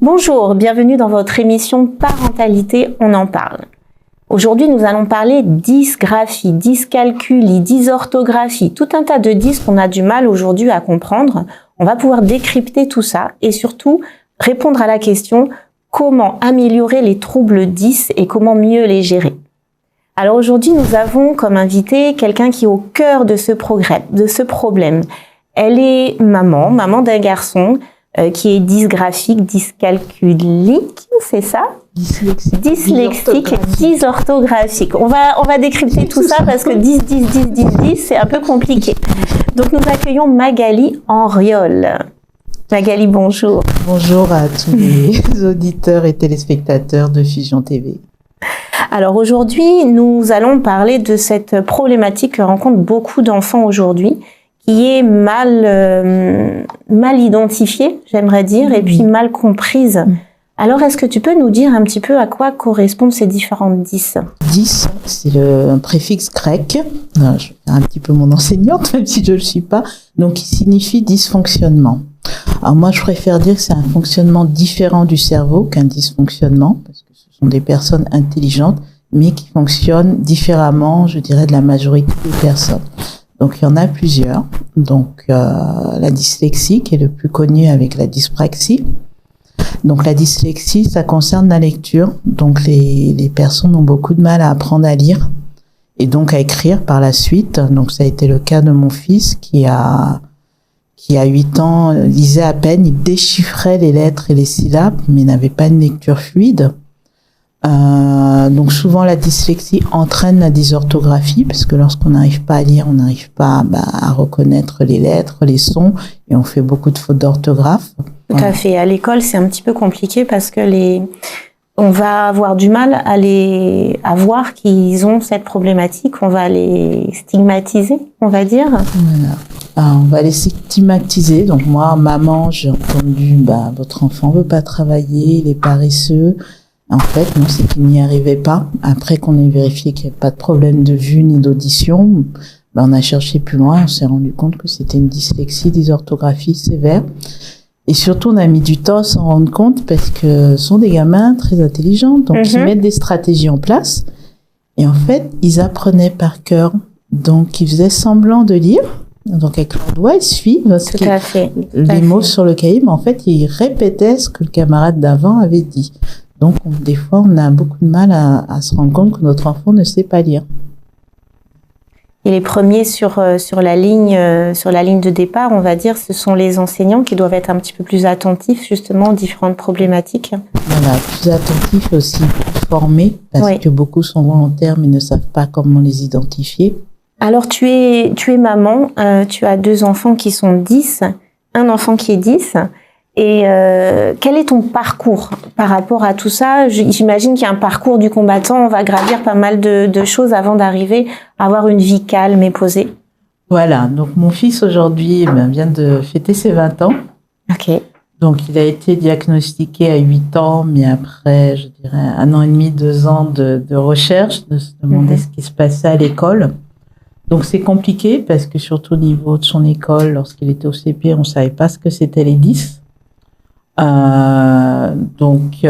Bonjour, bienvenue dans votre émission Parentalité, on en parle. Aujourd'hui, nous allons parler dysgraphie, dyscalculie, dysorthographie, tout un tas de dys qu'on a du mal aujourd'hui à comprendre. On va pouvoir décrypter tout ça et surtout répondre à la question comment améliorer les troubles dys et comment mieux les gérer. Alors aujourd'hui, nous avons comme invité quelqu'un qui est au cœur de ce problème. Elle est maman d'un garçon qui est dysgraphique, dyscalculique, c'est ça? Dyslexique, dysorthographique. On va décrypter tout ça parce que 10, c'est un peu compliqué. Donc nous accueillons Magali Henriol. Magali, bonjour. Bonjour à tous les auditeurs et téléspectateurs de Fusion TV. Alors aujourd'hui, nous allons parler de cette problématique que rencontrent beaucoup d'enfants aujourd'hui, qui est mal identifiée, j'aimerais dire, et puis mal comprise. Alors, est-ce que tu peux nous dire un petit peu à quoi correspondent ces différentes dys? Dys, c'est un préfixe grec. Je suis un petit peu mon enseignante, même si je ne le suis pas. Donc, il signifie dysfonctionnement. Alors moi, je préfère dire que c'est un fonctionnement différent du cerveau qu'un dysfonctionnement, parce que ce sont des personnes intelligentes, mais qui fonctionnent différemment, je dirais, de la majorité des personnes. Donc, il y en a plusieurs. Donc, la dyslexie, qui est le plus connu avec la dyspraxie. Donc, la dyslexie, ça concerne la lecture. Donc, les personnes ont beaucoup de mal à apprendre à lire et donc à écrire par la suite. Donc, ça a été le cas de mon fils qui a 8 ans, lisait à peine, il déchiffrait les lettres et les syllabes, mais n'avait pas une lecture fluide. Donc souvent la dyslexie entraîne la dysorthographie parce que lorsqu'on n'arrive pas à lire, on n'arrive pas à reconnaître les lettres, les sons et on fait beaucoup de fautes d'orthographe. Tout à fait. À l'école, c'est un petit peu compliqué parce que on va avoir du mal à voir qu'ils ont cette problématique. On va les stigmatiser, on va dire. Voilà. On va les stigmatiser. Donc moi, maman, j'ai entendu, votre enfant veut pas travailler, il est paresseux. En fait, non, c'est qu'il n'y arrivait pas. Après qu'on ait vérifié qu'il n'y avait pas de problème de vue ni d'audition, on a cherché plus loin, on s'est rendu compte que c'était une dyslexie, dysorthographie sévère. Et surtout, on a mis du temps à s'en rendre compte parce que ce sont des gamins très intelligents, donc ils mettent des stratégies en place. Et en fait, ils apprenaient par cœur. Donc, ils faisaient semblant de lire. Donc, avec leurs doigts, ils suivent les mots sur le cahier, mais en fait, ils répétaient ce que le camarade d'avant avait dit. Donc, des fois, on a beaucoup de mal à se rendre compte que notre enfant ne sait pas lire. Et les premiers sur la ligne de départ, on va dire, ce sont les enseignants qui doivent être un petit peu plus attentifs justement aux différentes problématiques. Voilà, plus attentifs et aussi plus formés, parce que beaucoup sont volontaires mais ne savent pas comment les identifier. Alors, tu es maman, tu as 2 enfants qui sont 10, un enfant qui est 10. Et quel est ton parcours par rapport à tout ça? J'imagine qu'il y a un parcours du combattant, on va gravir pas mal de choses avant d'arriver à avoir une vie calme et posée. Voilà, donc mon fils aujourd'hui vient de fêter ses 20 ans. Ok. Donc il a été diagnostiqué à 8 ans, mais après, je dirais, 1 an et demi, 2 ans de recherche, de se demander ce qui se passait à l'école. Donc c'est compliqué parce que surtout au niveau de son école, lorsqu'il était au CP, on savait pas ce que c'était les dys. Donc,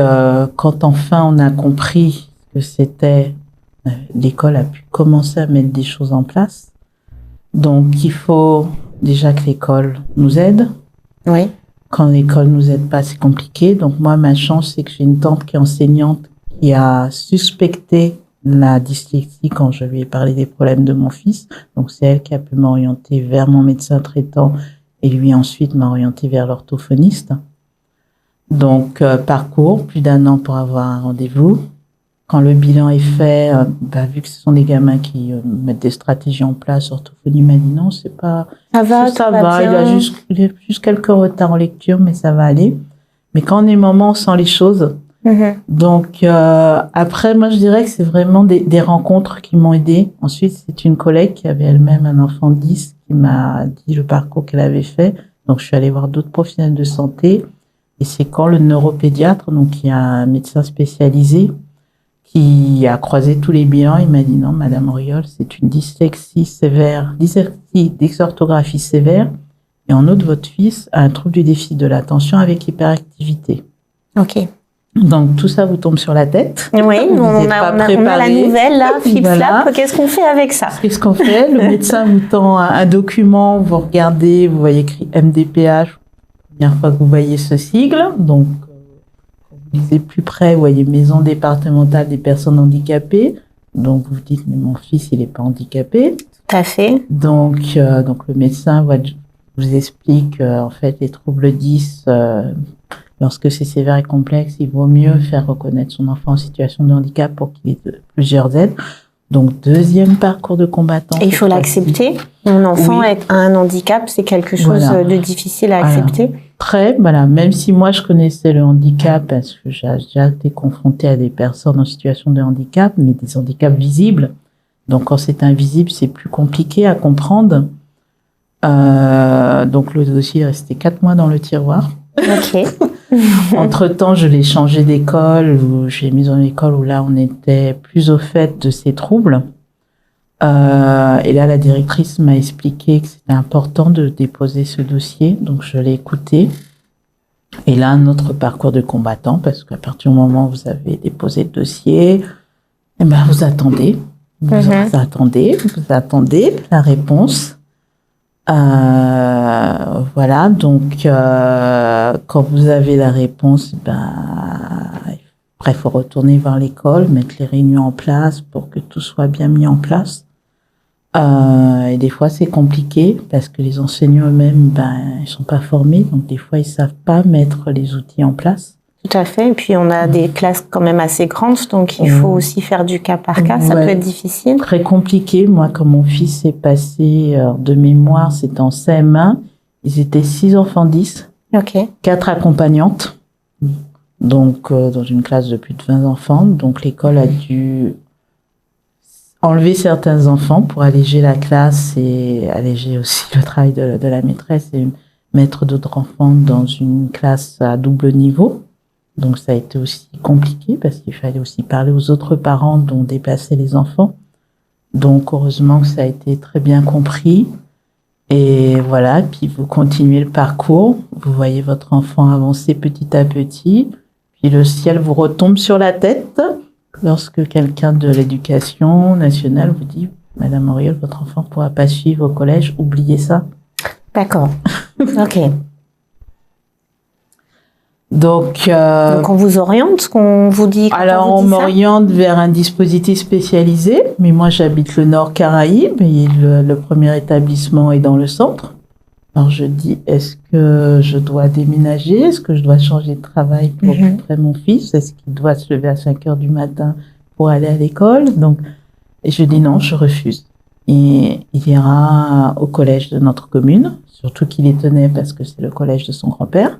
quand enfin on a compris que c'était, l'école a pu commencer à mettre des choses en place. Donc, il faut déjà que l'école nous aide. Oui. Quand l'école nous aide pas, c'est compliqué. Donc, moi, ma chance, c'est que j'ai une tante qui est enseignante qui a suspecté la dyslexie quand je lui ai parlé des problèmes de mon fils. Donc, c'est elle qui a pu m'orienter vers mon médecin traitant et lui ensuite m'a orienté vers l'orthophoniste. Donc, parcours, plus d'1 an pour avoir un rendez-vous. Quand le bilan est fait, vu que ce sont des gamins qui mettent des stratégies en place, orthophonie m'a dit non, c'est pas... Ça va. Il a juste quelques retards en lecture, mais ça va aller. Mais quand on est maman, on sent les choses. Donc, après, moi, je dirais que c'est vraiment des rencontres qui m'ont aidée. Ensuite, c'est une collègue qui avait elle-même un enfant 10 qui m'a dit le parcours qu'elle avait fait. Donc, je suis allée voir d'autres professionnels de santé. Et c'est quand le neuropédiatre, donc il y a un médecin spécialisé qui a croisé tous les bilans, il m'a dit non, Madame Henriol, c'est une dyslexie sévère, dyslexie, dysorthographie sévère, et en outre, votre fils a un trouble du déficit de l'attention avec hyperactivité. Ok. Donc, tout ça vous tombe sur la tête. Oui, Vous on n'êtes pas a la préparé. nouvelle, là, flip-flap. Voilà. Qu'est-ce qu'on fait avec ça? Qu'est-ce qu'on fait? Le médecin vous tend un document, vous regardez, vous voyez écrit MDPH, première fois que vous voyez ce sigle. Donc, quand vous lisez plus près, vous voyez Maison départementale des personnes handicapées. Donc, vous vous dites, mais mon fils, il n'est pas handicapé. Tout à fait. Donc le médecin vous explique, en fait, les troubles 10, lorsque c'est sévère et complexe, il vaut mieux faire reconnaître son enfant en situation de handicap pour qu'il ait plusieurs aides. Donc, deuxième parcours de combattant. Et il faut l'accepter. Mon enfant a un handicap, c'est quelque chose de difficile à accepter. Voilà. Même si moi, je connaissais le handicap parce que j'ai déjà été confrontée à des personnes en situation de handicap, mais des handicaps visibles. Donc, quand c'est invisible, c'est plus compliqué à comprendre. Donc, le dossier est resté 4 mois dans le tiroir. Ok. Entre-temps, je l'ai changé d'école, j'ai mis dans une école où là, on était plus au fait de ces troubles. Et là, la directrice m'a expliqué que c'était important de déposer ce dossier. Donc, je l'ai écouté. Et là, un autre parcours de combattant, parce qu'à partir du moment où vous avez déposé le dossier, eh ben, vous attendez. Vous attendez la réponse. Voilà, donc quand vous avez la réponse, après il faut retourner vers l'école, mettre les réunions en place pour que tout soit bien mis en place. Et des fois c'est compliqué parce que les enseignants eux-mêmes, ils sont pas formés, donc des fois ils savent pas mettre les outils en place. Tout à fait. Et puis, on a des classes quand même assez grandes, donc il faut aussi faire du cas par cas. Ça peut être difficile. Très compliqué. Moi, quand mon fils est passé de mémoire, c'était en CM1. Ils étaient 6 enfants 10. Ok. 4 accompagnantes. Donc, dans une classe de plus de 20 enfants. Donc, l'école a dû enlever certains enfants pour alléger la classe et alléger aussi le travail de la maîtresse et mettre d'autres enfants dans une classe à double niveau. Donc, ça a été aussi compliqué parce qu'il fallait aussi parler aux autres parents dont dépassaient les enfants. Donc, heureusement que ça a été très bien compris. Et voilà, puis vous continuez le parcours. Vous voyez votre enfant avancer petit à petit. Puis le ciel vous retombe sur la tête lorsque quelqu'un de l'éducation nationale vous dit « Madame Auriol, votre enfant ne pourra pas suivre au collège, oubliez ça. » D'accord. Ok. Donc on vous oriente, qu'on vous dit. Alors on m'oriente vers un dispositif spécialisé, mais moi j'habite le Nord Caraïbes et le premier établissement est dans le centre. Alors je dis, est-ce que je dois déménager? Est-ce que je dois changer de travail pour récupérer mon fils? Est-ce qu'il doit se lever à 5h du matin pour aller à l'école? Et je dis non, je refuse. Et il ira au collège de notre commune, surtout qu'il est tenait parce que c'est le collège de son grand-père.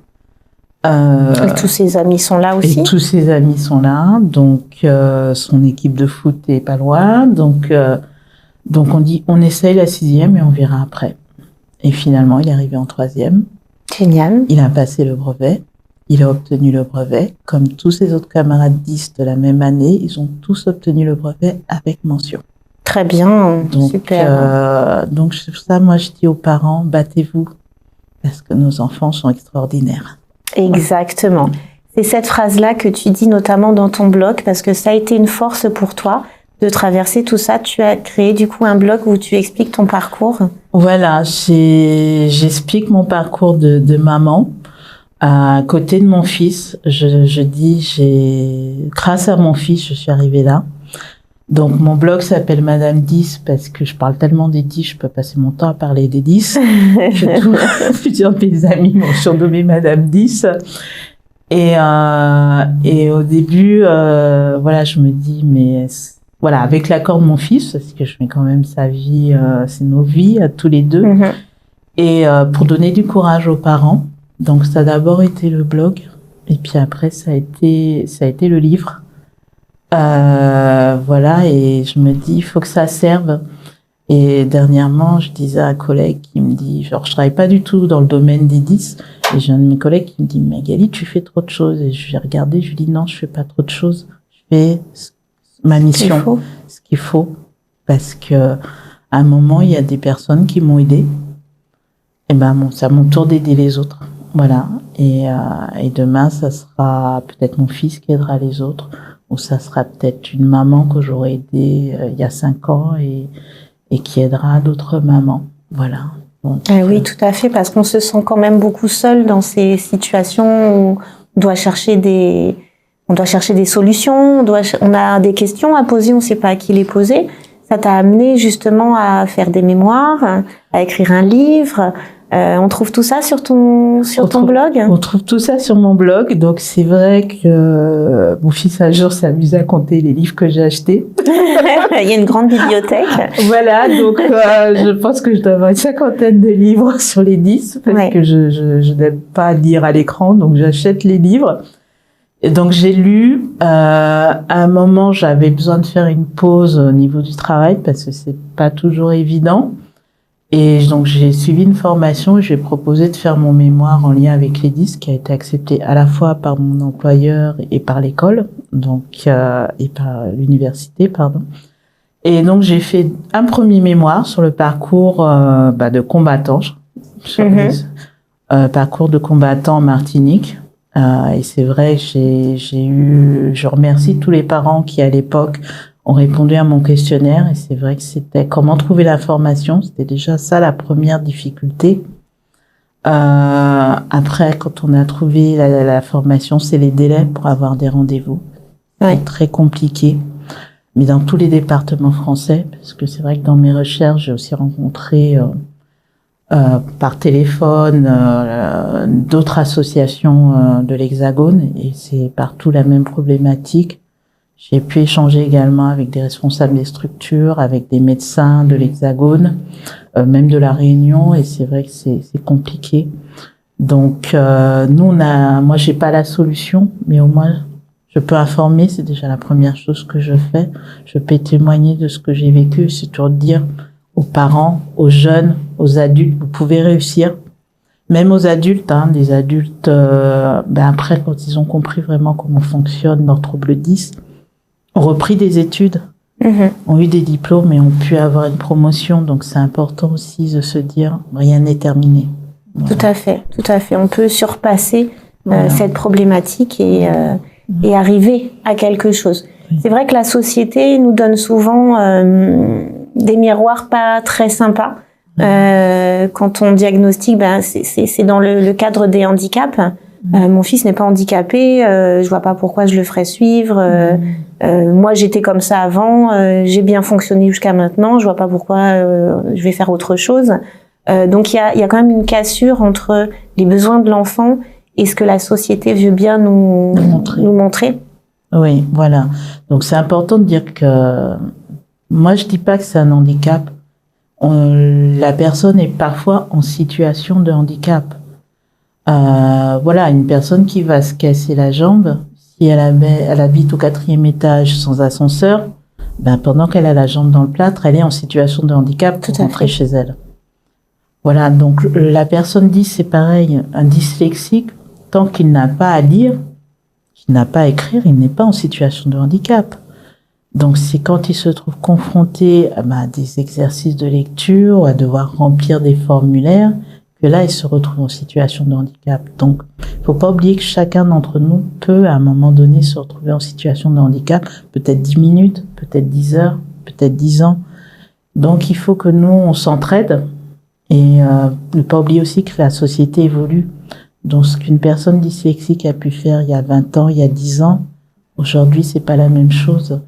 Et tous ses amis sont là aussi. Et tous ses amis sont là, donc son équipe de foot est pas loin, donc on dit on essaye la 6e et on verra après. Et finalement, il est arrivé en 3e. Génial. Il a passé le brevet, il a obtenu le brevet, comme tous ses autres camarades 10 de la même année, ils ont tous obtenu le brevet avec mention. Très bien, donc, super. Donc sur ça, moi je dis aux parents, battez-vous, parce que nos enfants sont extraordinaires. Exactement. C'est cette phrase-là que tu dis notamment dans ton blog, parce que ça a été une force pour toi de traverser tout ça. Tu as créé du coup un blog où tu expliques ton parcours. Voilà, j'explique mon parcours de maman. À côté de mon fils, je dis, grâce à mon fils, je suis arrivée là. Donc, mon blog s'appelle Madame 10 parce que je parle tellement des 10, je peux passer mon temps à parler des 10. Plusieurs de mes amis m'ont surnommé Madame 10. Et au début, voilà, je me dis, mais voilà, avec l'accord de mon fils, parce que je mets quand même sa vie, c'est nos vies à tous les deux. Et pour donner du courage aux parents. Donc, ça a d'abord été le blog. Et puis après, ça a été le livre. Voilà, et je me dis, il faut que ça serve. Et dernièrement, je disais à un collègue qui me dit, genre, je travaille pas du tout dans le domaine des 10, et j'ai un de mes collègues qui me dit, Magali, tu fais trop de choses. Et je lui ai regardé, je lui ai dit, non, je fais pas trop de choses. Je fais ma mission, ce qu'il faut. Parce que, à un moment, il y a des personnes qui m'ont aidé. Et ben, c'est à mon tour d'aider les autres. Voilà. Et demain, ça sera peut-être mon fils qui aidera les autres, ou ça sera peut-être une maman que j'aurais aidée il y a 5 ans et qui aidera d'autres mamans. Voilà. Donc, oui, tout à fait, parce qu'on se sent quand même beaucoup seul dans ces situations où on doit chercher des solutions, on a des questions à poser, on ne sait pas à qui les poser. Ça t'a amené justement à faire des mémoires, à écrire un livre. On trouve tout ça sur ton blog? On trouve tout ça sur mon blog. Donc, c'est vrai que mon fils, un jour, s'est amusé à compter les livres que j'ai achetés. Il y a une grande bibliothèque. Voilà, donc je pense que je dois avoir une 50aine de livres sur les 10, parce que je n'aime pas lire à l'écran, donc j'achète les livres. Et donc, j'ai lu. À un moment, j'avais besoin de faire une pause au niveau du travail, parce que c'est pas toujours évident. Et donc, j'ai suivi une formation et j'ai proposé de faire mon mémoire en lien avec les 10, qui a été accepté à la fois par mon employeur et par l'école, donc, et par l'université, pardon. Et donc, j'ai fait un premier mémoire sur le parcours, de combattant, parcours de combattant en Martinique. Et c'est vrai que je remercie tous les parents qui, à l'époque, ont répondu à mon questionnaire, et c'est vrai que c'était comment trouver l'information. C'était déjà ça la première difficulté. Après, quand on a trouvé la formation, c'est les délais pour avoir des rendez-vous. C'est très compliqué. Mais dans tous les départements français, parce que c'est vrai que dans mes recherches, j'ai aussi rencontré par téléphone d'autres associations de l'Hexagone, et c'est partout la même problématique. J'ai pu échanger également avec des responsables des structures, avec des médecins de l'Hexagone, même de la Réunion, et c'est vrai que c'est compliqué. Donc moi j'ai pas la solution, mais au moins je peux informer, c'est déjà la première chose que je fais. Je peux témoigner de ce que j'ai vécu, c'est toujours dire aux parents, aux jeunes, aux adultes, vous pouvez réussir. Même aux adultes, les adultes, après, quand ils ont compris vraiment comment fonctionne leur trouble 10, ont repris des études, ont eu des diplômes et ont pu avoir une promotion. Donc, c'est important aussi de se dire, rien n'est terminé. Voilà. Tout à fait. On peut surpasser cette problématique et arriver à quelque chose. Oui. C'est vrai que la société nous donne souvent des miroirs pas très sympas. Quand on diagnostique, c'est dans le cadre des handicaps. Mon fils n'est pas handicapé, je vois pas pourquoi je le ferais suivre. Moi, j'étais comme ça avant, j'ai bien fonctionné jusqu'à maintenant, je vois pas pourquoi je vais faire autre chose. Donc il y a quand même une cassure entre les besoins de l'enfant et ce que la société veut bien nous montrer. Oui, voilà. Donc c'est important de dire que moi je dis pas que c'est un handicap. La personne est parfois en situation de handicap. Une personne qui va se casser la jambe, si elle habite au 4e étage sans ascenseur, pendant qu'elle a la jambe dans le plâtre, elle est en situation de handicap pour rentrer chez elle. Voilà, donc la personne 10, c'est pareil, un dyslexique, tant qu'il n'a pas à lire, qu'il n'a pas à écrire, il n'est pas en situation de handicap. Donc c'est quand il se trouve confronté à des exercices de lecture, à devoir remplir des formulaires, que là il se retrouve en situation de handicap. Donc il faut pas oublier que chacun d'entre nous peut à un moment donné se retrouver en situation de handicap, peut-être 10 minutes, peut-être 10 heures, peut-être 10 ans. Donc il faut que nous on s'entraide et ne pas oublier aussi que la société évolue. Donc ce qu'une personne dyslexique a pu faire il y a 20 ans, il y a 10 ans, aujourd'hui c'est pas la même chose.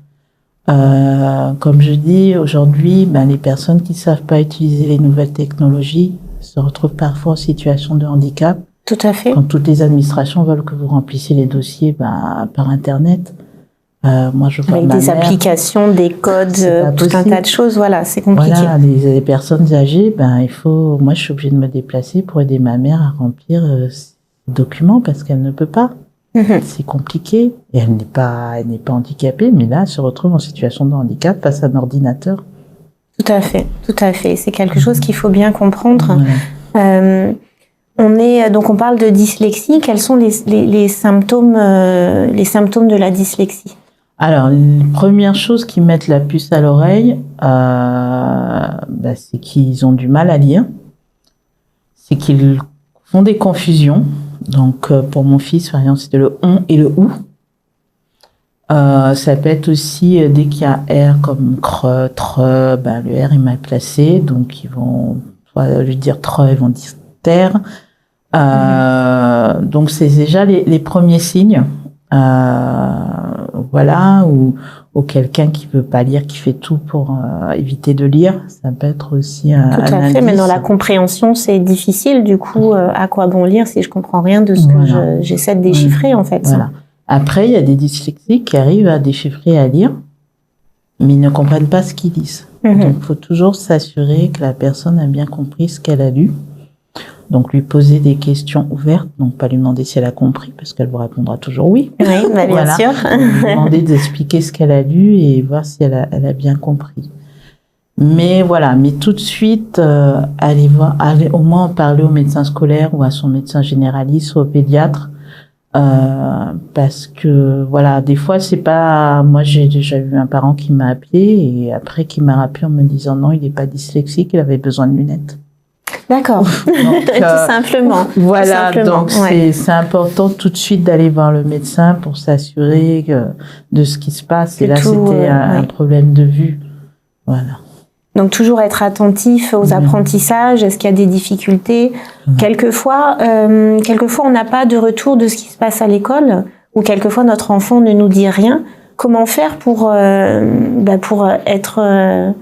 Comme je dis, aujourd'hui, les personnes qui savent pas utiliser les nouvelles technologies se retrouvent parfois en situation de handicap. Tout à fait. Quand toutes les administrations veulent que vous remplissiez les dossiers par Internet. Moi, je vois avec des applications, des codes, tout un tas de choses. Voilà, c'est compliqué. Voilà, les personnes âgées, moi, je suis obligée de me déplacer pour aider ma mère à remplir ces documents parce qu'elle ne peut pas. C'est compliqué. Et elle n'est pas handicapée, mais là, elle se retrouve en situation de handicap face à un ordinateur. Tout à fait. C'est quelque chose qu'il faut bien comprendre. Ouais. On parle de dyslexie. Quels sont les symptômes de la dyslexie? Alors, la première chose qui mettent la puce à l'oreille, c'est qu'ils ont du mal à lire. C'est qu'ils font des confusions. Donc, pour mon fils, par exemple, c'était le on et le ou. Ça peut être aussi, dès qu'il y a R comme cre, tre, ben, le R est mal placé, donc ils vont, soit lui dire tre, ils vont dire terre. Donc, c'est déjà les premiers signes. Voilà, ou quelqu'un qui veut pas lire, qui fait tout pour éviter de lire, ça peut être aussi un Tout à fait, indice. mais dans la compréhension, c'est difficile. Du coup, à quoi bon lire si je comprends rien de ce que j'essaie de déchiffrer, en fait. Voilà. Après, il y a des dyslexiques qui arrivent à déchiffrer et à lire, mais ils ne comprennent pas ce qu'ils lisent. Donc, il faut toujours s'assurer que la personne a bien compris ce qu'elle a lu. Donc, lui poser des questions ouvertes, donc pas lui demander si elle a compris, parce qu'elle vous répondra toujours oui. Oui, bah, bien sûr. Lui demander d'expliquer ce qu'elle a lu et voir si elle a bien compris. Mais voilà, mais tout de suite, aller au moins en parler au médecin scolaire ou à son médecin généraliste ou au pédiatre, parce que voilà, des fois c'est pas, moi j'ai déjà eu un parent qui m'a appelé et après qui m'a rappelé en me disant non, il n'est pas dyslexique, il avait besoin de lunettes. D'accord. Donc, tout simplement. Voilà, tout simplement. donc c'est important tout de suite d'aller voir le médecin pour s'assurer de ce qui se passe. Et là, c'était un problème de vue. Voilà. Donc, toujours être attentif aux apprentissages. Est-ce qu'il y a des difficultés? Quelquefois, on n'a pas de retour de ce qui se passe à l'école, ou quelquefois notre enfant ne nous dit rien. Comment faire pour être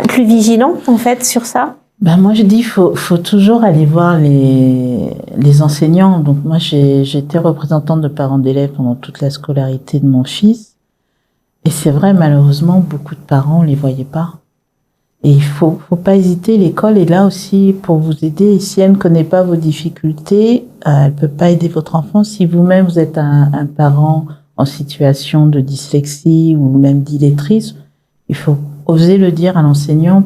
plus vigilant, en fait, sur ça? Ben moi je dis faut toujours aller voir les enseignants. Donc moi j'ai été représentante de parents d'élèves pendant toute la scolarité de mon fils. Et c'est vrai, malheureusement, beaucoup de parents, on les voyait pas. Et il faut pas hésiter, l'école est là aussi pour vous aider. Et si elle ne connaît pas vos difficultés, elle peut pas aider votre enfant. Si vous-même vous êtes un parent en situation de dyslexie ou même d'illettrisme, il faut oser le dire à l'enseignant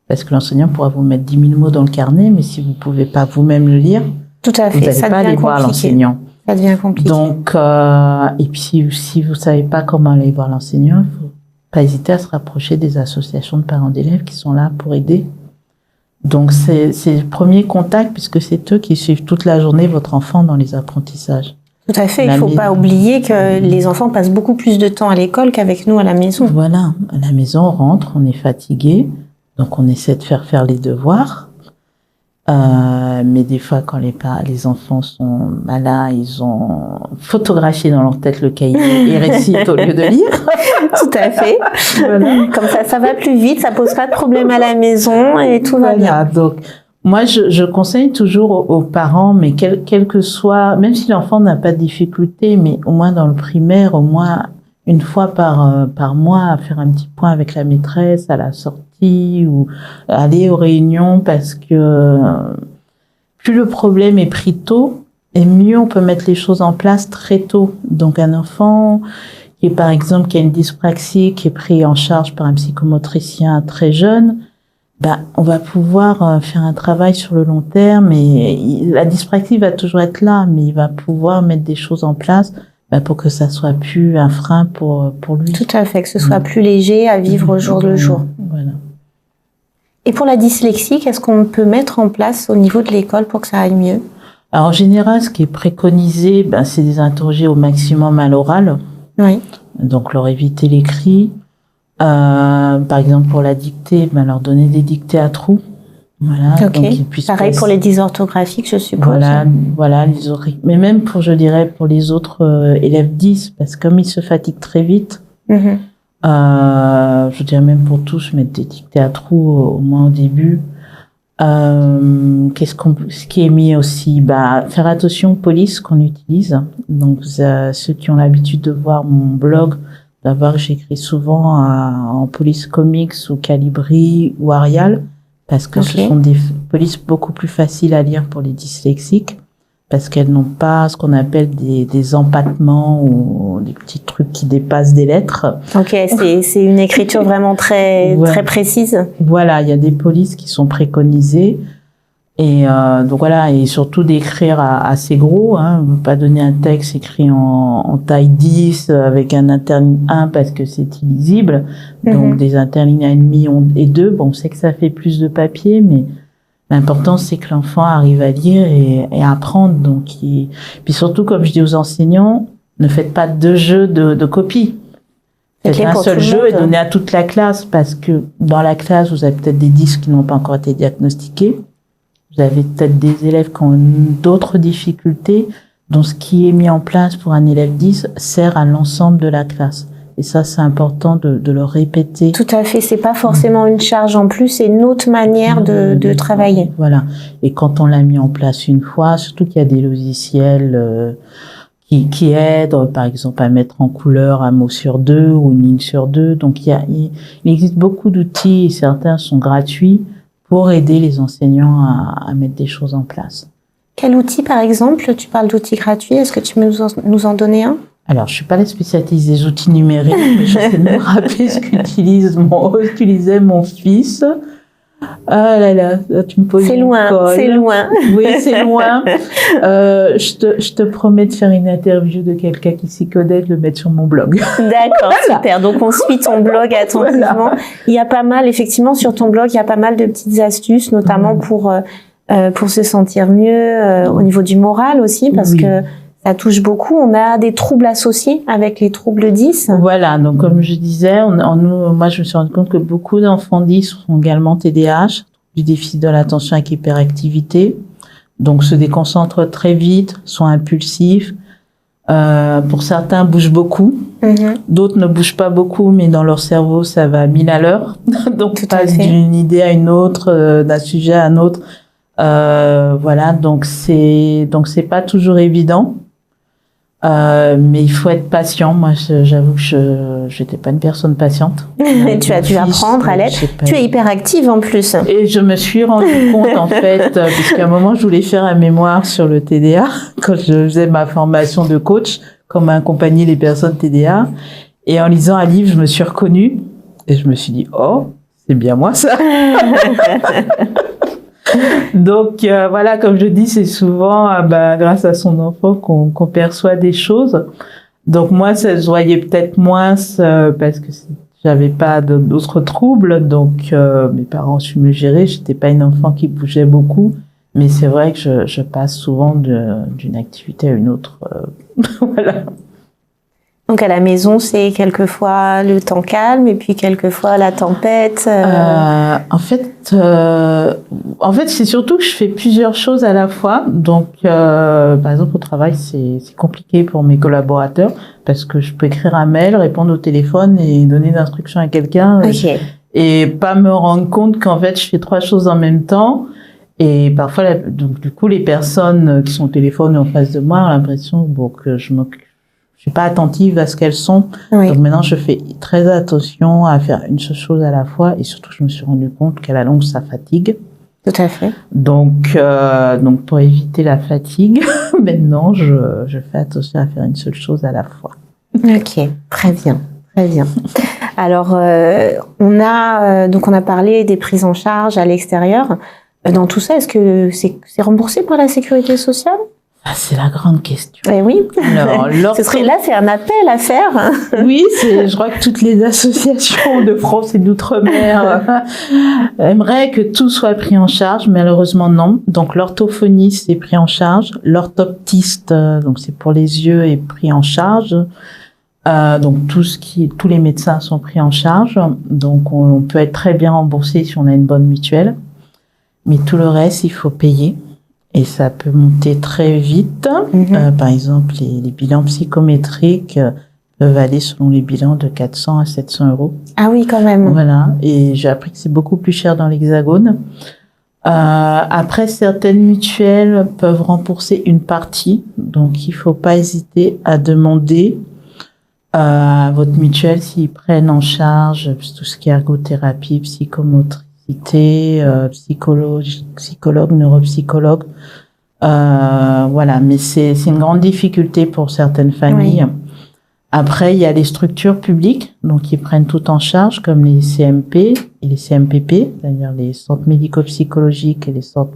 parce que l'enseignant pourra vous mettre 10 000 mots dans le carnet, mais si vous pouvez pas vous-même le lire, tout à fait, vous n'allez pas aller voir l'enseignant. Ça devient compliqué. Donc, et puis si vous savez pas comment aller voir l'enseignant, il faut pas hésiter à se rapprocher des associations de parents d'élèves qui sont là pour aider. Donc c'est le premier contact, puisque c'est eux qui suivent toute la journée votre enfant dans les apprentissages. Tout à fait, il faut pas oublier que les enfants passent beaucoup plus de temps à l'école qu'avec nous à la maison. Voilà, à la maison on rentre, on est fatigué. Donc, on essaie de faire les devoirs. Mais des fois, quand les enfants sont malades, ils ont photographié dans leur tête le cahier et récitent au lieu de lire. Tout à fait. Voilà. Comme ça va plus vite, ça pose pas de problème à la maison et tout va bien. Donc, moi, je conseille toujours aux parents, mais quel que soit, même si l'enfant n'a pas de difficulté, mais au moins dans le primaire, au moins une fois par mois, à faire un petit point avec la maîtresse à la sortie, ou aller aux réunions, parce que plus le problème est pris tôt, et mieux on peut mettre les choses en place très tôt. Donc un enfant qui est par exemple qui a une dyspraxie, qui est pris en charge par un psychomotricien très jeune, on va pouvoir faire un travail sur le long terme, et la dyspraxie va toujours être là, mais il va pouvoir mettre des choses en place pour que ça soit plus un frein pour lui. Tout à fait, que ce soit plus léger à vivre au jour le jour. Voilà. Et pour la dyslexie, qu'est-ce qu'on peut mettre en place au niveau de l'école pour que ça aille mieux? Alors, en général, ce qui est préconisé, c'est de les interroger au maximum à l'oral. Oui. Donc, leur éviter l'écrit. Par exemple, pour la dictée, leur donner des dictées à trous. Voilà. Ok. Donc, ils puissent pareil pour les dysorthographiques, je suppose. Voilà, mais même pour les autres élèves 10, parce que comme ils se fatiguent très vite, je dirais même pour tous, mettre des dictées à trous au moins au début. Ce qui est mis aussi, faire attention aux polices qu'on utilise. Donc, ceux qui ont l'habitude de voir mon blog, d'abord j'écris souvent en police comics ou Calibri ou Arial, parce que ce sont des polices beaucoup plus faciles à lire pour les dyslexiques, parce qu'elles n'ont pas ce qu'on appelle des empattements ou des petits trucs qui dépassent des lettres. Ok, c'est une écriture vraiment très précise. Voilà, il y a des polices qui sont préconisées. Et donc voilà, et surtout d'écrire assez gros, pas donner un texte écrit en taille 10 avec un interligne 1 parce que c'est illisible. Donc des interlignes 1,5 et 2, on sait que ça fait plus de papier, mais L'important, c'est que l'enfant arrive à lire et à apprendre. Donc, puis surtout, comme je dis aux enseignants, ne faites pas 2 jeux de copies. Faites un seul jeu et donnez à toute la classe, parce que dans la classe, vous avez peut-être des 10 qui n'ont pas encore été diagnostiqués. Vous avez peut-être des élèves qui ont d'autres difficultés. Donc, ce qui est mis en place pour un élève 10 sert à l'ensemble de la classe. Et ça, c'est important de le répéter. Tout à fait. C'est pas forcément une charge en plus, c'est une autre manière de travailler. Voilà. Et quand on l'a mis en place une fois, surtout qu'il y a des logiciels qui aident, par exemple, à mettre en couleur un mot sur 2 ou une ligne sur 2. Donc, il existe beaucoup d'outils, et certains sont gratuits, pour aider les enseignants à mettre des choses en place. Quel outil, par exemple? Tu parles d'outils gratuits. Est-ce que tu peux nous en donner un? Alors, je suis pas la spécialiste des outils numériques, mais je sais me rappeler ce qu'utilisait mon fils. Ah là là, tu me poses c'est loin. Oui, c'est loin. Je te promets de faire une interview de quelqu'un qui s'y connaît, de le mettre sur mon blog. D'accord, super. Donc, on suit ton blog attentivement. Voilà. Il y a pas mal, effectivement, sur ton blog, il y a pas mal de petites astuces, notamment pour se sentir mieux, au niveau du moral aussi, parce que ça touche beaucoup. On a des troubles associés avec les troubles 10. Voilà, donc comme je disais, moi je me suis rendu compte que beaucoup d'enfants 10 sont également TDAH, du déficit de l'attention avec hyperactivité, donc se déconcentrent très vite, sont impulsifs. Pour certains, bougent beaucoup. D'autres ne bougent pas beaucoup, mais dans leur cerveau, ça va à 1000 à l'heure. Donc, passe d'une idée à une autre, d'un sujet à un autre. Voilà, donc c'est pas toujours évident. Mais il faut être patient. Moi, j'avoue que j'étais pas une personne patiente. Tu as dû apprendre à l'être. Tu es hyperactive en plus. Et je me suis rendu compte, en fait, puisqu'à un moment, je voulais faire un mémoire sur le TDA, quand je faisais ma formation de coach, comment accompagner les personnes TDA. Et en lisant un livre, je me suis reconnue. Et je me suis dit, oh, c'est bien moi, ça. Donc voilà, comme je dis, c'est souvent grâce à son enfant qu'on perçoit des choses. Donc moi, ça se voyait peut-être moins parce que j'avais pas d'autres troubles. Donc mes parents ont su me gérer. J'étais pas une enfant qui bougeait beaucoup, mais c'est vrai que je passe souvent d'une activité à une autre. Voilà. Donc à la maison, c'est quelquefois le temps calme et puis quelquefois la tempête. En fait, c'est surtout que je fais plusieurs choses à la fois. Donc, par exemple, au travail, c'est compliqué pour mes collaborateurs parce que je peux écrire un mail, répondre au téléphone et donner d'instructions à quelqu'un et pas me rendre compte qu'en fait, je fais 3 choses en même temps. Et parfois, donc du coup, les personnes qui sont au téléphone en face de moi ont l'impression que je suis pas attentive à ce qu'elles sont. Donc maintenant, je fais très attention à faire une seule chose à la fois. Et surtout, je me suis rendu compte qu'à la longue, ça fatigue. Tout à fait. Donc pour éviter la fatigue, maintenant, je fais attention à faire une seule chose à la fois. Ok, très bien, très bien. Alors, on a parlé des prises en charge à l'extérieur. Dans tout ça, est-ce que c'est remboursé par la sécurité sociale? Ah, c'est la grande question. Eh oui. Alors, c'est un appel à faire. Oui, je crois que toutes les associations de France et d'outre-mer aimeraient que tout soit pris en charge. Malheureusement, non. Donc, l'orthophoniste est pris en charge. L'orthoptiste, donc c'est pour les yeux, est pris en charge. Donc, tous les médecins sont pris en charge. Donc, on peut être très bien remboursé si on a une bonne mutuelle. Mais tout le reste, il faut payer. Et ça peut monter très vite. Par exemple, les bilans psychométriques peuvent aller selon les bilans de 400 à 700 euros. Ah oui, quand même. Voilà. Et j'ai appris que c'est beaucoup plus cher dans l'Hexagone. Après, certaines mutuelles peuvent rembourser une partie. Donc, il faut pas hésiter à demander à votre mutuelle s'ils prennent en charge tout ce qui est ergothérapie, psychomotricité, psychologue, neuropsychologue. Voilà, mais c'est une grande difficulté pour certaines familles. Oui. Après, il y a les structures publiques, donc ils prennent tout en charge, comme les CMP et les CMPP, c'est-à-dire les centres médico-psychologiques et les centres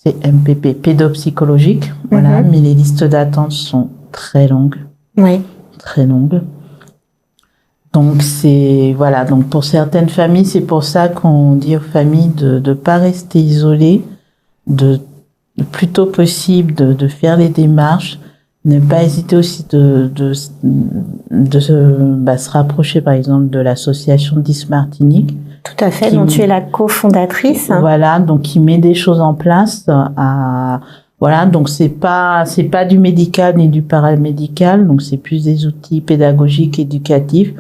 CMPP pédopsychologiques. Voilà, mais les listes d'attente sont très longues. Oui. Très longues. Donc voilà, donc pour certaines familles, c'est pour ça qu'on dit aux familles de pas rester isolées, de le plus tôt possible de faire les démarches, ne pas hésiter aussi de se rapprocher par exemple de l'association 10 Martinique. Tout à fait, dont tu es la cofondatrice. Voilà, donc qui met des choses en place voilà, donc c'est pas du médical ni du paramédical, donc c'est plus des outils pédagogiques, éducatifs,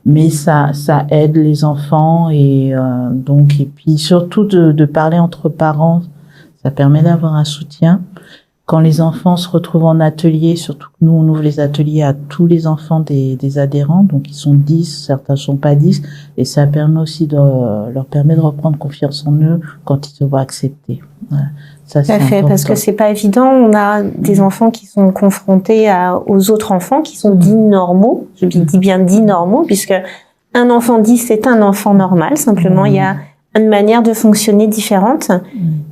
mais ça aide les enfants et puis surtout de parler entre parents, ça permet d'avoir un soutien. Quand les enfants se retrouvent en atelier, surtout que nous on ouvre les ateliers à tous les enfants des adhérents, donc ils sont 10, certains sont pas 10, et ça permet aussi leur permet de reprendre confiance en eux quand ils se voient acceptés. Voilà. Ça, tout à fait, parce que c'est pas évident. On a des enfants qui sont confrontés aux autres enfants qui sont dits normaux. Je dis bien dits normaux, puisque un enfant dit c'est un enfant normal. Simplement, il y a une manière de fonctionner différente.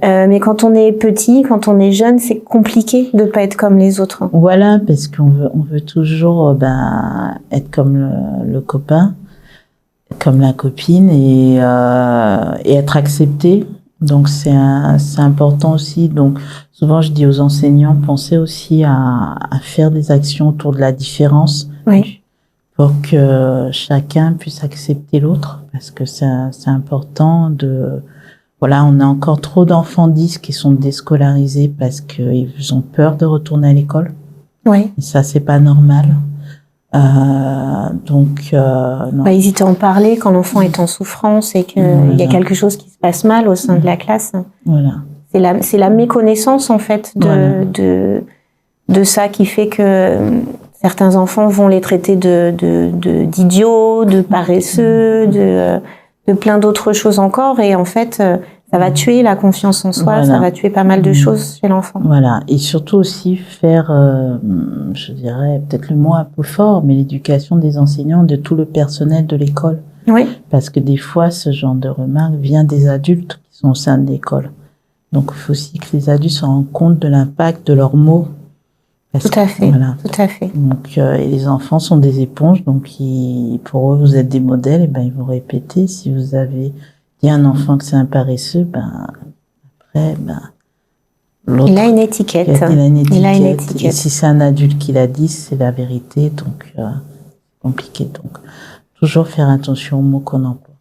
Mais quand on est petit, quand on est jeune, c'est compliqué de pas être comme les autres. Voilà, parce qu'on veut toujours être comme le copain, comme la copine et être accepté. Donc c'est important aussi. Donc souvent je dis aux enseignants, pensez aussi à faire des actions autour de la différence, oui, pour que chacun puisse accepter l'autre, parce que c'est important voilà, on a encore trop d'enfants 10 qui sont déscolarisés parce qu'ils ont peur de retourner à l'école. Oui. Et ça c'est pas normal. Non. Hésiter à en parler quand l'enfant est en souffrance et qu'il y a quelque chose qui se passe mal au sein de la classe. Voilà. C'est la méconnaissance en fait de ça qui fait que certains enfants vont les traiter d'idiots, de paresseux, de plein d'autres choses encore, et en fait ça va tuer la confiance en soi, ça va tuer pas mal de choses chez l'enfant. Voilà, et surtout aussi faire, je dirais peut-être le mot un peu fort, mais l'éducation des enseignants, de tout le personnel de l'école. Oui. Parce que des fois, ce genre de remarques vient des adultes qui sont au sein de l'école. Donc il faut aussi que les adultes se rendent compte de l'impact de leurs mots. Tout à fait, voilà. Tout à fait. Donc, et les enfants sont des éponges, donc pour eux, vous êtes des modèles, et ils vont répéter. Si vous avez dit à un enfant que c'est un paresseux, après, l'autre. Il a une étiquette. Il a une étiquette. Et si c'est un adulte qui l'a dit, c'est la vérité, donc compliqué. Donc, toujours faire attention aux mots qu'on emploie.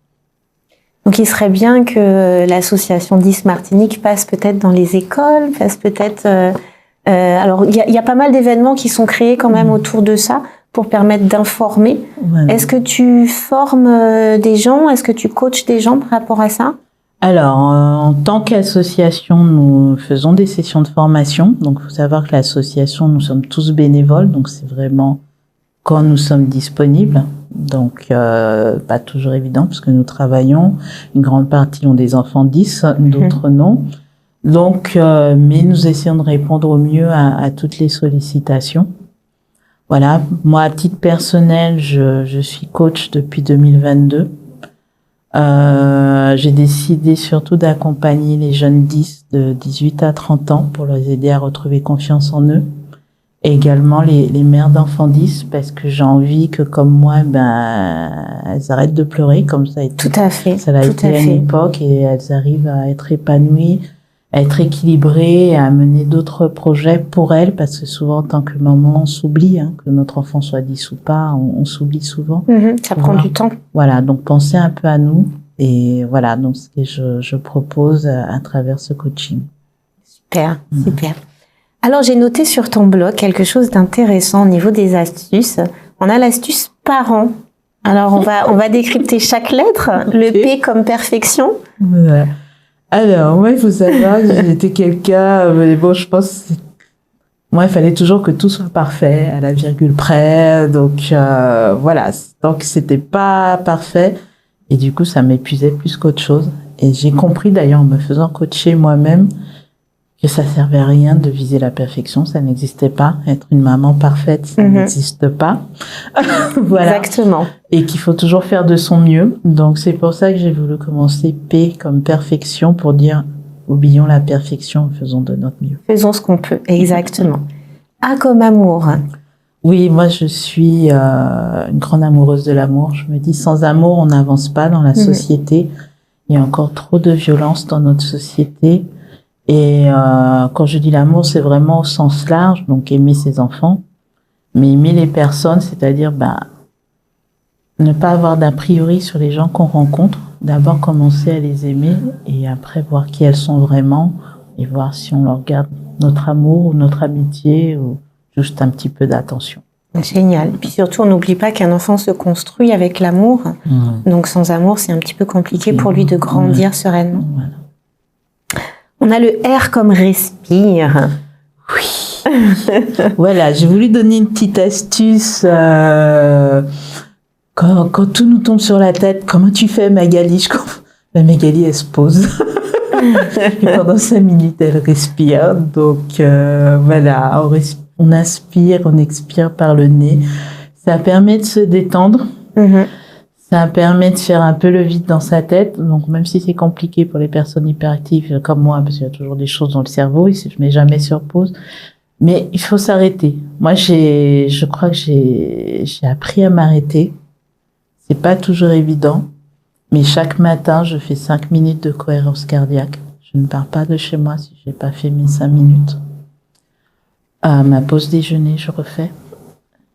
Donc, il serait bien que l'association 10 Martinique passe peut-être dans les écoles, passe peut-être. Alors, il y a pas mal d'événements qui sont créés quand même autour de ça pour permettre d'informer. Voilà. Est-ce que tu formes des gens? Est-ce que tu coaches des gens par rapport à ça? Alors, en tant qu'association, nous faisons des sessions de formation. Donc, il faut savoir que l'association, nous sommes tous bénévoles. Donc, c'est vraiment quand nous sommes disponibles. Donc, pas toujours évident parce que nous travaillons. Une grande partie ont des enfants 10, d'autres non. Donc, mais nous essayons de répondre au mieux à toutes les sollicitations. Voilà. Moi, à titre personnel, je suis coach depuis 2022. J'ai décidé surtout d'accompagner les jeunes 10 de 18 à 30 ans pour les aider à retrouver confiance en eux. Et également les mères d'enfants 10 parce que j'ai envie que comme moi, elles arrêtent de pleurer comme ça a été. Tout à fait. Ça a été à une époque et elles arrivent à être épanouies, à être équilibrées, à mener d'autres projets pour elles parce que souvent en tant que maman, on s'oublie, que notre enfant soit 10 ou pas, on s'oublie souvent. Ça prend du temps. Voilà, donc pensez un peu à nous et voilà, donc ce que je propose à travers ce coaching. Super, super. Alors, j'ai noté sur ton blog quelque chose d'intéressant au niveau des astuces. On a l'astuce parent. Alors, on va décrypter chaque lettre. Le P comme perfection. Voilà. Alors, moi, il faut savoir que j'étais quelqu'un, mais bon, je pense, moi, il fallait toujours que tout soit parfait, à la virgule près. Donc, voilà. Donc, c'était pas parfait. Et du coup, ça m'épuisait plus qu'autre chose. Et j'ai compris, d'ailleurs, en me faisant coacher moi-même, que ça servait à rien de viser la perfection, ça n'existait pas. Être une maman parfaite, ça n'existe pas. Voilà. Exactement. Et qu'il faut toujours faire de son mieux. Donc c'est pour ça que j'ai voulu commencer P comme perfection pour dire oublions la perfection, faisons de notre mieux. Faisons ce qu'on peut, exactement. A comme amour. Oui, moi je suis une grande amoureuse de l'amour. Je me dis, sans amour, on n'avance pas dans la société. Il y a encore trop de violence dans notre société. Et quand je dis l'amour, c'est vraiment au sens large, donc aimer ses enfants, mais aimer les personnes, c'est-à-dire ne pas avoir d'a priori sur les gens qu'on rencontre. D'abord commencer à les aimer et après voir qui elles sont vraiment et voir si on leur garde notre amour ou notre amitié ou juste un petit peu d'attention. Génial. Et puis surtout, on n'oublie pas qu'un enfant se construit avec l'amour. Donc sans amour, c'est un petit peu compliqué pour lui de grandir sereinement. Voilà. On a le R comme respire. Oui. Voilà, j'ai voulu donner une petite astuce. Quand tout nous tombe sur la tête, comment tu fais, Magali? Magali, elle se pose. Et pendant 5 minutes, elle respire. Donc voilà, on inspire, on expire par le nez. Ça permet de se détendre. Ça permet de faire un peu le vide dans sa tête. Donc même si c'est compliqué pour les personnes hyperactives comme moi, parce qu'il y a toujours des choses dans le cerveau, je ne mets jamais sur pause. Mais il faut s'arrêter. Moi, je crois que j'ai appris à m'arrêter. C'est pas toujours évident. Mais chaque matin, je fais 5 minutes de cohérence cardiaque. Je ne pars pas de chez moi si j'ai pas fait mes 5 minutes. Ma pause déjeuner, je refais.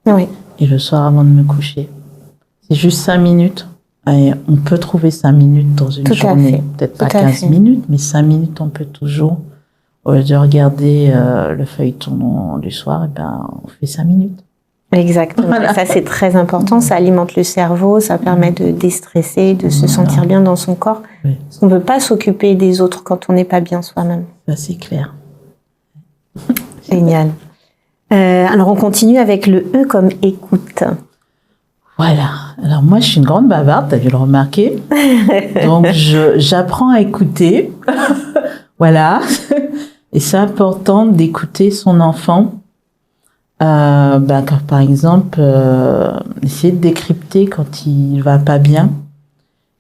Oui. Et le soir avant de me coucher. C'est juste 5 minutes. Et on peut trouver 5 minutes dans une journée. Peut-être pas 15 minutes, mais 5 minutes, on peut toujours. Au lieu de regarder le feuilleton du soir, on fait 5 minutes. Exactement. Voilà. Ça, c'est très important. Ça alimente le cerveau, ça permet de déstresser, de se sentir bien dans son corps. Oui. Parce qu'on ne peut pas s'occuper des autres quand on n'est pas bien soi-même. Ça, c'est clair. Génial. Alors, on continue avec le E comme écoute. Voilà. Alors, moi, je suis une grande bavarde, tu as dû le remarquer. Donc, j'apprends à écouter. Voilà. Et c'est important d'écouter son enfant. Quand, par exemple, essayer de décrypter quand il va pas bien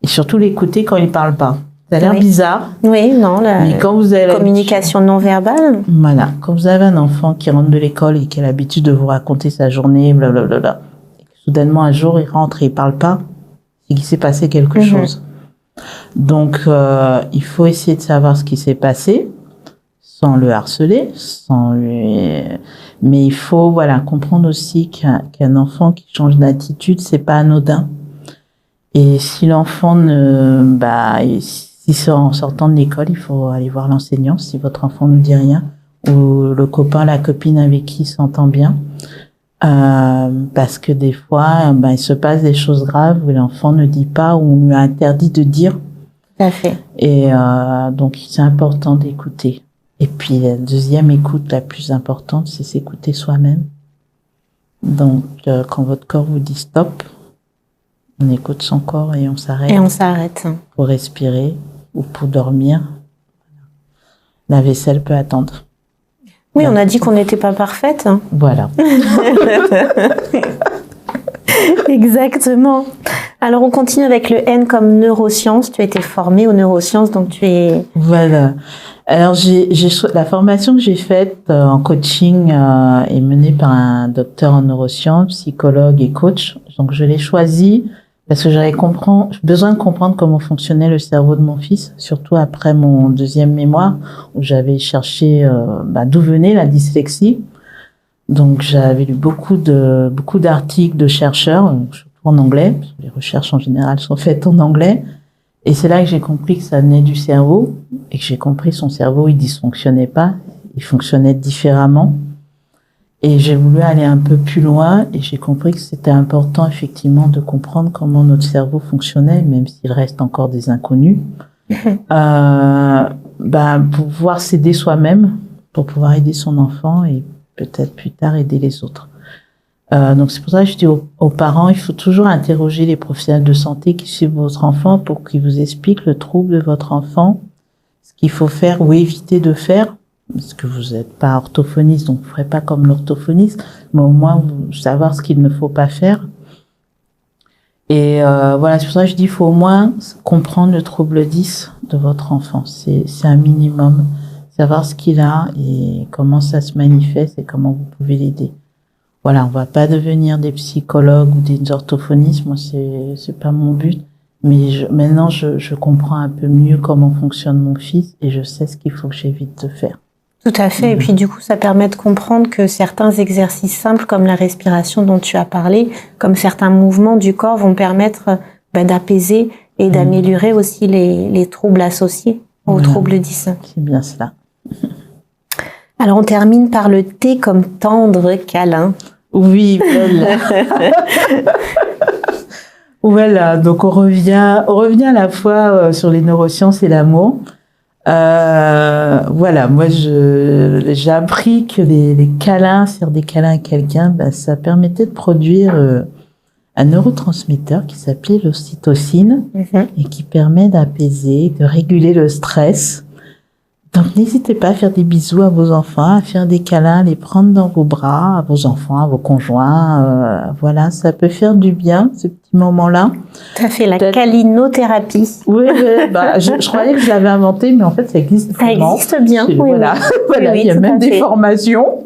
et surtout l'écouter quand il parle pas. Ça a l'air bizarre. Oui, non, mais quand vous avez communication non verbale. Voilà, quand vous avez un enfant qui rentre de l'école et qui a l'habitude de vous raconter sa journée, blablabla, et que soudainement un jour il rentre et il parle pas, c'est qu'il s'est passé quelque chose. Donc il faut essayer de savoir ce qui s'est passé. Sans le harceler, mais il faut comprendre aussi qu'un enfant qui change d'attitude, c'est pas anodin. Et si l'enfant si c'est en sortant de l'école, il faut aller voir l'enseignant si votre enfant ne dit rien, ou le copain, la copine avec qui il s'entend bien, parce que des fois, il se passe des choses graves où l'enfant ne dit pas ou on lui a interdit de dire. Tout à fait. Et donc c'est important d'écouter. Et puis, la deuxième écoute la plus importante, c'est s'écouter soi-même. Donc, quand votre corps vous dit stop, on écoute son corps et on s'arrête. Et on s'arrête. Pour respirer ou pour dormir. La vaisselle peut attendre. Oui, on a dit qu'on n'était pas parfaite. Voilà. Exactement. Alors, on continue avec le N comme neurosciences. Tu as été formée aux neurosciences, donc tu es... Voilà. Alors, la formation que j'ai faite en coaching est menée par un docteur en neurosciences, psychologue et coach. Donc, je l'ai choisi parce que j'avais besoin de comprendre comment fonctionnait le cerveau de mon fils, surtout après mon deuxième mémoire où j'avais cherché d'où venait la dyslexie. Donc, j'avais lu beaucoup d'articles de chercheurs, surtout en anglais, parce que les recherches en général sont faites en anglais. Et c'est là que j'ai compris que ça venait du cerveau et que j'ai compris que son cerveau, il dysfonctionnait pas, il fonctionnait différemment. Et j'ai voulu aller un peu plus loin et j'ai compris que c'était important effectivement de comprendre comment notre cerveau fonctionnait, même s'il reste encore des inconnus, pour pouvoir s'aider soi-même, pour pouvoir aider son enfant et peut-être plus tard aider les autres. Donc c'est pour ça que je dis aux parents, il faut toujours interroger les professionnels de santé qui suivent votre enfant pour qu'ils vous expliquent le trouble de votre enfant, ce qu'il faut faire ou éviter de faire, parce que vous n'êtes pas orthophoniste, donc vous ne ferez pas comme l'orthophoniste, mais au moins vous savoir ce qu'il ne faut pas faire. Et c'est pour ça que je dis, il faut au moins comprendre le trouble 10 de votre enfant, c'est un minimum, savoir ce qu'il a et comment ça se manifeste et comment vous pouvez l'aider. voilà, on va pas devenir des psychologues ou des orthophonistes. Moi, c'est pas mon but. Mais maintenant, je comprends un peu mieux comment fonctionne mon fils et je sais ce qu'il faut que j'évite de faire. Tout à fait. Et puis du coup, ça permet de comprendre que certains exercices simples, comme la respiration dont tu as parlé, comme certains mouvements du corps, vont permettre d'apaiser et d'améliorer aussi les troubles associés aux troubles 10. C'est bien cela. Alors, on termine par le T comme tendre câlin. Oui, voilà. Voilà, donc on revient à la fois sur les neurosciences et l'amour. Voilà, moi j'ai appris que les câlins, faire des câlins à quelqu'un, ça permettait de produire un neurotransmetteur qui s'appelait l'ocytocine et qui permet d'apaiser, de réguler le stress. Donc n'hésitez pas à faire des bisous à vos enfants, à faire des câlins, à les prendre dans vos bras, à vos enfants, à vos conjoints. Voilà, ça peut faire du bien, ces petits moments-là. Tu as fait la câlinothérapie. Oui, je croyais que je l'avais inventé, mais en fait ça existe vraiment. Ça existe bien, oui. Voilà, voilà, oui, il y a même des fait. formations.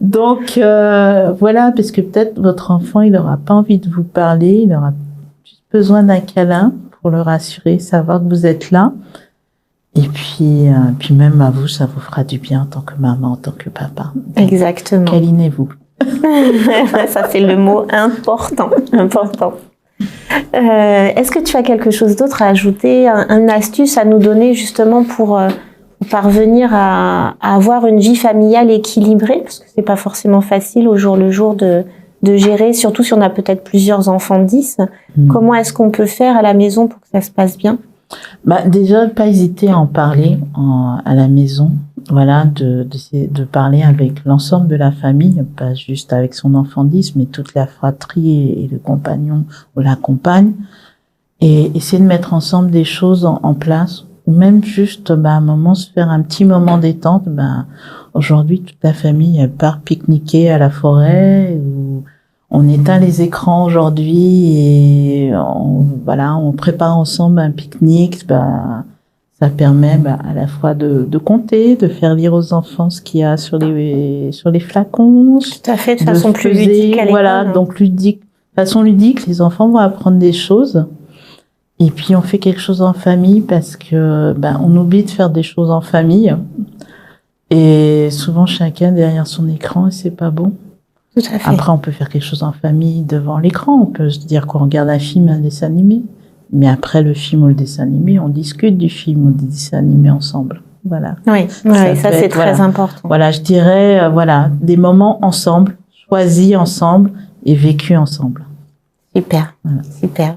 Donc voilà, parce que peut-être votre enfant, il n'aura pas envie de vous parler, il aura juste besoin d'un câlin pour le rassurer, savoir que vous êtes là. Et puis même à vous, ça vous fera du bien en tant que maman, en tant que papa. Exactement. Câlinez-vous. Ça, c'est le mot important. Est-ce que tu as quelque chose d'autre à ajouter, une astuce à nous donner justement pour parvenir à avoir une vie familiale équilibrée? Parce que c'est pas forcément facile au jour le jour de gérer, surtout si on a peut-être plusieurs enfants 10. Comment est-ce qu'on peut faire à la maison pour que ça se passe bien? Déjà, pas hésiter à en parler à la maison. Voilà, de parler avec l'ensemble de la famille, pas juste avec son enfant 10, mais toute la fratrie et le compagnon ou la compagne. Et essayer de mettre ensemble des choses en place. Ou même juste, à un moment, se faire un petit moment détente. Aujourd'hui, toute la famille, elle part pique-niquer à la forêt ou on éteint les écrans aujourd'hui et on prépare ensemble un pique-nique. Ça permet à la fois de compter, de faire lire aux enfants ce qu'il y a sur les flacons. Tout à fait, de façon plus ludique à l'école. Voilà, donc ludique, façon ludique, les enfants vont apprendre des choses. Et puis on fait quelque chose en famille parce que on oublie de faire des choses en famille. Et souvent chacun derrière son écran et c'est pas bon. Tout à fait. Après, on peut faire quelque chose en famille devant l'écran. On peut se dire qu'on regarde un film, un dessin animé. Mais après le film ou le dessin animé, on discute du film ou du dessin animé ensemble. Voilà. Oui, ça c'est très important. Voilà, je dirais, des moments ensemble, choisis ensemble et vécus ensemble. Super, super.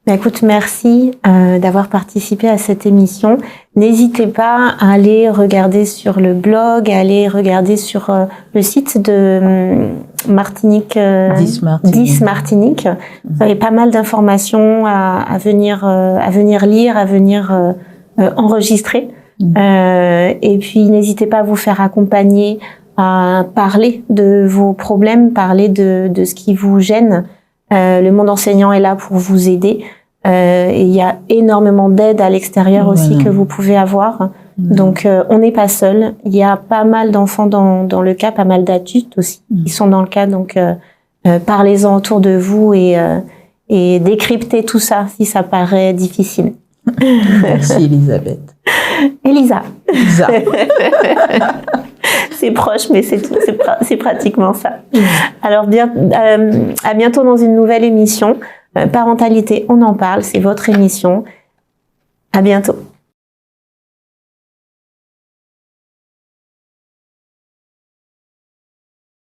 Écoute, merci d'avoir participé à cette émission. N'hésitez pas à aller regarder sur le blog, à aller regarder sur le site de Martinique, 10 Martinique. Vous avez pas mal d'informations à venir lire, à venir enregistrer. Et puis n'hésitez pas à vous faire accompagner, à parler de vos problèmes, parler de ce qui vous gêne. Le monde enseignant est là pour vous aider. Et il y a énormément d'aide à l'extérieur aussi que vous pouvez avoir. Donc, on n'est pas seul. Il y a pas mal d'enfants dans le cas, pas mal d'adultes aussi qui sont dans le cas. Donc, parlez-en autour de vous et décryptez tout ça si ça paraît difficile. Merci Elisabeth. Elisa. C'est proche, mais c'est pratiquement ça. Alors, à bientôt dans une nouvelle émission. Parentalité, on en parle, c'est votre émission. À bientôt.